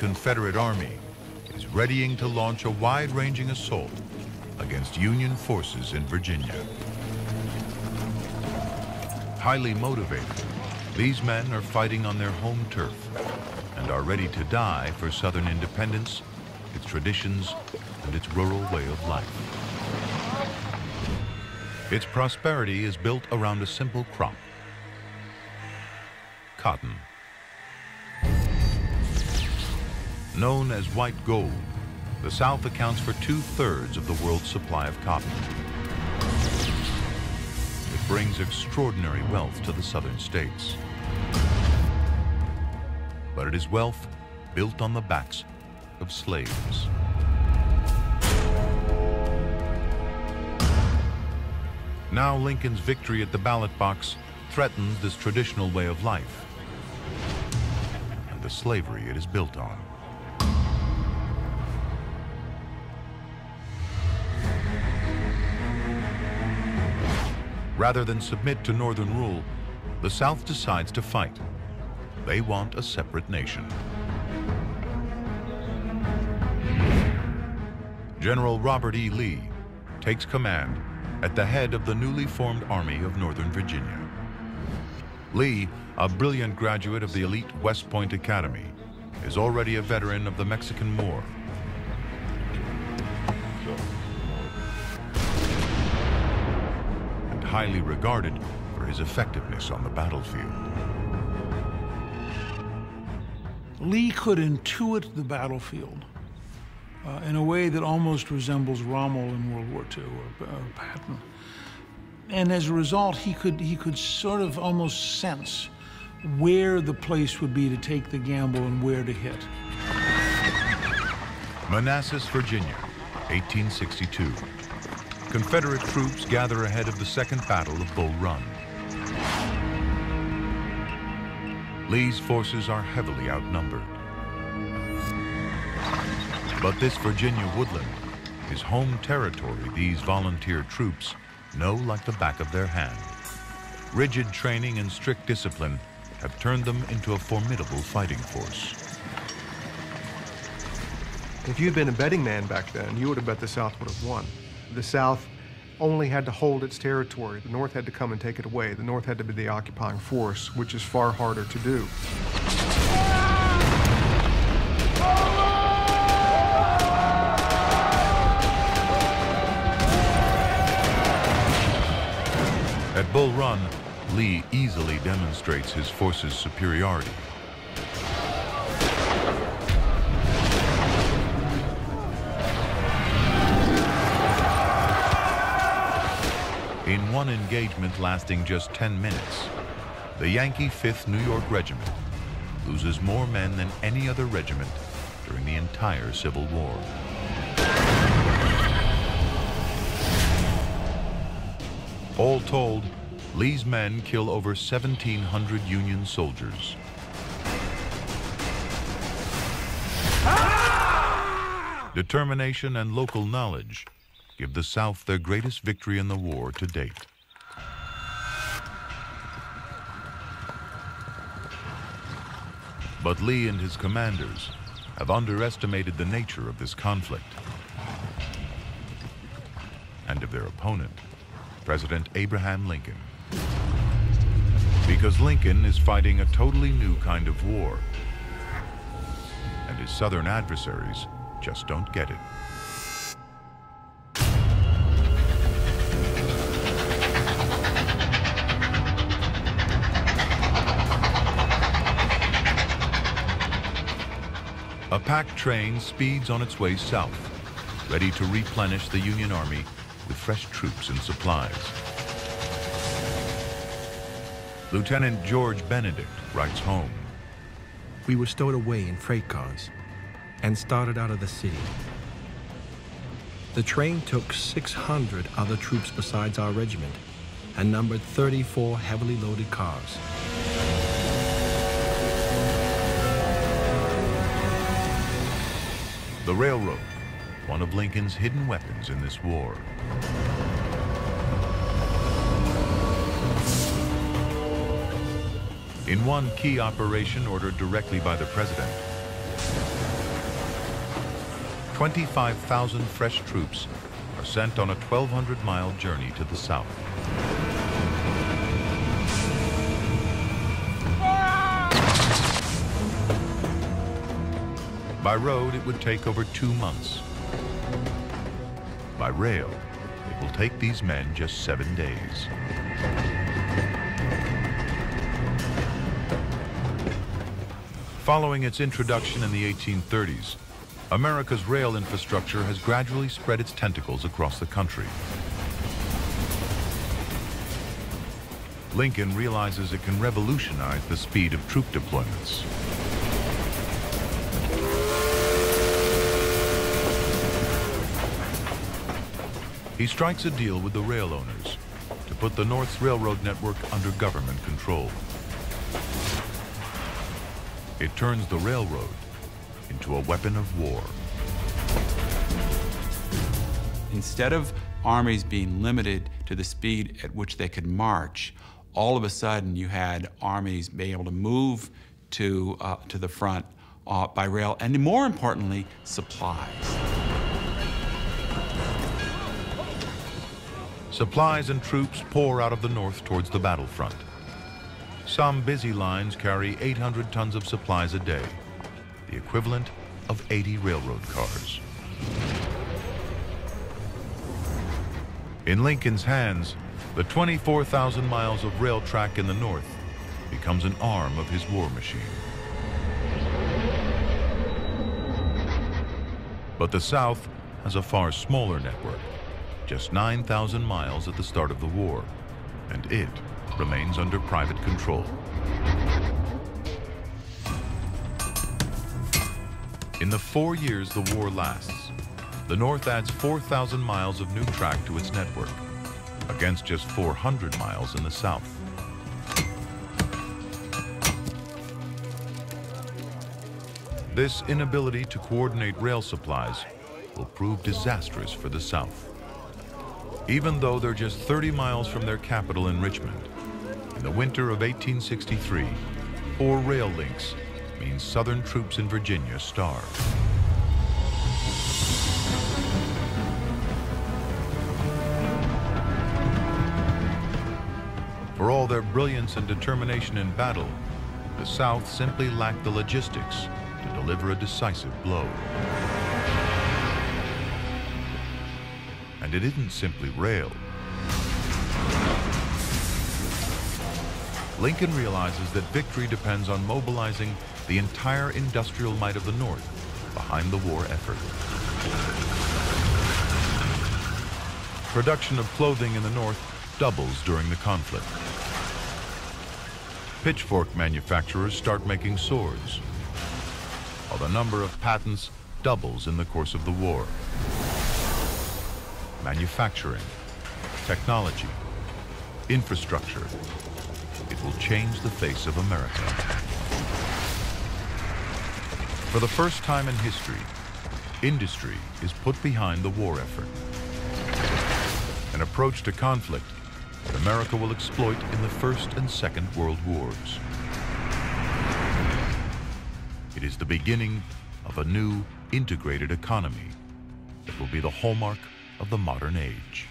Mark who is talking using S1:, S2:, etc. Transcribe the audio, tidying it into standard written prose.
S1: Confederate Army is readying to launch a wide-ranging assault against Union forces in Virginia. Highly motivated, these men are fighting on their home turf and are ready to die for Southern independence, its traditions, and its rural way of life. Its prosperity is built around a simple crop: cotton. Known as white gold, the South accounts for 2/3 of the world's supply of cotton. It brings extraordinary wealth to the southern states. But it is wealth built on the backs of slaves. Now Lincoln's victory at the ballot box threatens this traditional way of life and the slavery it is built on. Rather than submit to Northern rule, the South decides to fight. They want a separate nation. General Robert E. Lee takes command at the head of the newly formed Army of Northern Virginia. Lee, a brilliant graduate of the elite West Point Academy, is already a veteran of the Mexican War. And highly regarded for his effectiveness on the battlefield.
S2: Lee could intuit the battlefield in a way that almost resembles Rommel in World War II or Patton. And as a result, he could sort of almost sense where the place would be to take the gamble and where to hit.
S1: Manassas, Virginia, 1862. Confederate troops gather ahead of the Second Battle of Bull Run. Lee's forces are heavily outnumbered. But this Virginia woodland is home territory these volunteer troops know like the back of their hand. Rigid training and strict discipline have turned them into a formidable fighting force.
S3: If you'd been a betting man back then, you would have bet the South would have won. The South only had to hold its territory. The North had to come and take it away. The North had to be the occupying force, which is far harder to do.
S1: At Bull Run, Lee easily demonstrates his force's superiority. In one engagement lasting just 10 minutes, the Yankee 5th New York Regiment loses more men than any other regiment during the entire Civil War. All told, Lee's men kill over 1,700 Union soldiers. Determination and local knowledge give the South their greatest victory in the war to date. But Lee and his commanders have underestimated the nature of this conflict and of their opponent, President Abraham Lincoln. Because Lincoln is fighting a totally new kind of war, and his Southern adversaries just don't get it. A packed train speeds on its way south, ready to replenish the Union Army with fresh troops and supplies. Lieutenant George Benedict writes home.
S4: We were stowed away in freight cars and started out of the city. The train took 600 other troops besides our regiment and numbered 34 heavily loaded cars.
S1: The railroad, one of Lincoln's hidden weapons in this war. In one key operation ordered directly by the president, 25,000 fresh troops are sent on a 1,200-mile journey to the south. By road, it would take over 2 months. By rail, it will take these men just 7 days. Following its introduction in the 1830s, America's rail infrastructure has gradually spread its tentacles across the country. Lincoln realizes it can revolutionize the speed of troop deployments. He strikes a deal with the rail owners to put the North's railroad network under government control. It turns the railroad into a weapon of war.
S5: Instead of armies being limited to the speed at which they could march, all of a sudden you had armies being able to move to the front by rail, and more importantly, supplies.
S1: Supplies and troops pour out of the north towards the battlefront. Some busy lines carry 800 tons of supplies a day, the equivalent of 80 railroad cars. In Lincoln's hands, the 24,000 miles of rail track in the north becomes an arm of his war machine. But the South has a far smaller network, just 9,000 miles at the start of the war, and it remains under private control. In the 4 years the war lasts, the North adds 4,000 miles of new track to its network, against just 400 miles in the South. This inability to coordinate rail supplies will prove disastrous for the South. Even though they're just 30 miles from their capital in Richmond, in the winter of 1863, 4 rail links means Southern troops in Virginia starve. For all their brilliance and determination in battle, the South simply lacked the logistics to deliver a decisive blow. And it isn't simply rail. Lincoln realizes that victory depends on mobilizing the entire industrial might of the North behind the war effort. Production of clothing in the North doubles during the conflict. Pitchfork manufacturers start making swords, while the number of patents doubles in the course of the war. Manufacturing, technology, infrastructure, it will change the face of America. For the first time in history, industry is put behind the war effort. An approach to conflict that America will exploit in the First and Second World Wars. It is the beginning of a new, integrated economy that will be the hallmark of the modern age.